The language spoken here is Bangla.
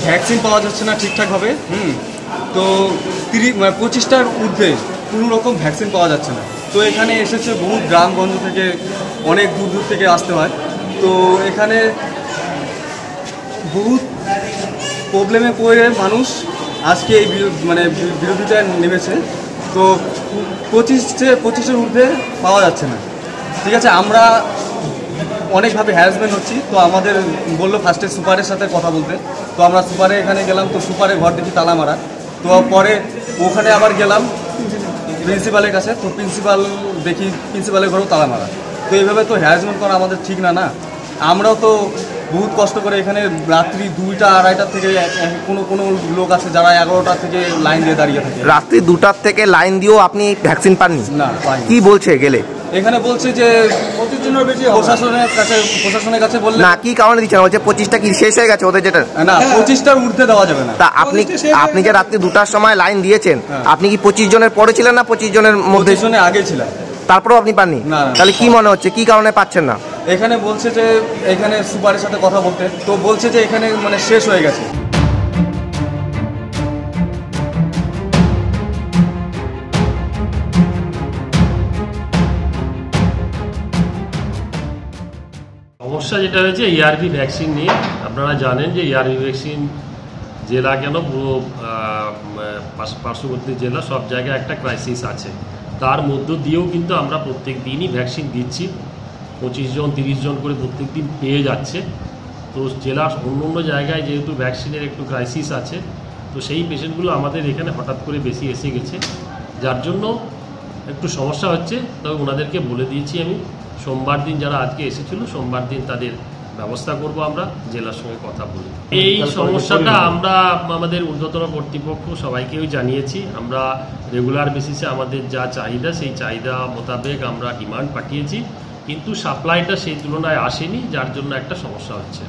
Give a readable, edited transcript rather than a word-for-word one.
ভ্যাকসিন পাওয়া যাচ্ছে না ঠিকঠাকভাবে। তো 25টার ঊর্ধ্বে কোনো রকম ভ্যাকসিন পাওয়া যাচ্ছে না। তো এখানে এসেছে বহু গ্রামগঞ্জ থেকে, অনেক দূর দূর থেকে আসতে হয়। তো এখানে বহুত প্রবলেমে পড়ে মানুষ আজকে এই বিরোধিতায় নেমেছে। তো 25টার ঊর্ধ্বে পাওয়া যাচ্ছে না। ঠিক আছে, আমরা অনেকভাবে হ্যারাসমেন্ট হচ্ছি। তো আমাদের বললো ফার্স্টে সুপারের সাথে কথা বলতে। তো আমরা সুপারে এখানে গেলাম, তো সুপারে ঘর দেখি তালা মারা। তো পরে ওখানে আবার গেলাম প্রিন্সিপালের কাছে। তো প্রিন্সিপালের ঘরেও তালা মারা। তো এইভাবে তো হ্যারাসমেন্ট করা আমাদের ঠিক না। আমরাও তো বহুত কষ্ট করে এখানে রাত্রি 2টা 2:30 থেকে কোনো লোক আছে যারা 11টা থেকে লাইন দিয়ে দাঁড়িয়ে থাকে। রাত্রি 2টার থেকে লাইন দিয়েও আপনি ভ্যাকসিন পাননি? না, পাইনি। কি বলছে গেলে? এখানে বলছে যে প্রশাসনের কাছে বললে না, কি কারণে দিচ্ছেন? বলছে 25টা কি শেষ হয়ে গেছে ওদের, যেটা না 25টার ঊর্ধ্বে দেওয়া যাবে না। তা আপনি যে রাত্রি 2টার সময় লাইন দিয়েছেন, আপনি কি 25 জনের পরে ছিলেন না 25 জনের মধ্যে? 25 জনের আগে ছিলাম। তারপরেও আপনি পাননি? না। তাহলে কি মনে হচ্ছে, কি কারণে পাচ্ছেন না? এখানে বলছে যে এখানে সুপারের সাথে কথা বলতে। তো বলছে যে এখানে শেষ হয়ে গেছে। সমস্যা যেটা হয়েছে ERV ভ্যাকসিন নিয়ে। আপনারা জানেন যে ERV ভ্যাকসিন জেলা কেন, পুরো পার্শ্ববর্তী জেলা সব জায়গায় একটা ক্রাইসিস আছে। তার মধ্য দিয়েও কিন্তু আমরা প্রত্যেক দিনই ভ্যাকসিন দিচ্ছি। 25 জন 30 জন করে প্রত্যেক দিন পেয়ে যাচ্ছে। তো জেলার অন্য জায়গায় যেহেতু ভ্যাকসিনের একটু ক্রাইসিস আছে, তো সেই পেশেন্টগুলো আমাদের এখানে হঠাৎ করে বেশি এসে গেছে, যার জন্য একটু সমস্যা হচ্ছে। তবে ওনাদেরকে বলে দিয়েছি আমি, সোমবার দিন যারা আজকে এসেছিল, সোমবার দিন তাদের ব্যবস্থা করব আমরা জেলার সঙ্গে কথা বলে। এই সমস্যাটা আমরা আমাদের ঊর্ধ্বতন কর্তৃপক্ষ সবাইকেই জানিয়েছি। আমরা রেগুলার বেসিসে আমাদের যা চাহিদা, সেই চাহিদা মোতাবেক আমরা ডিমান্ড পাঠিয়েছি, কিন্তু সাপ্লাইটা সেই তুলনায় আসেনি, যার জন্য একটা সমস্যা হচ্ছে।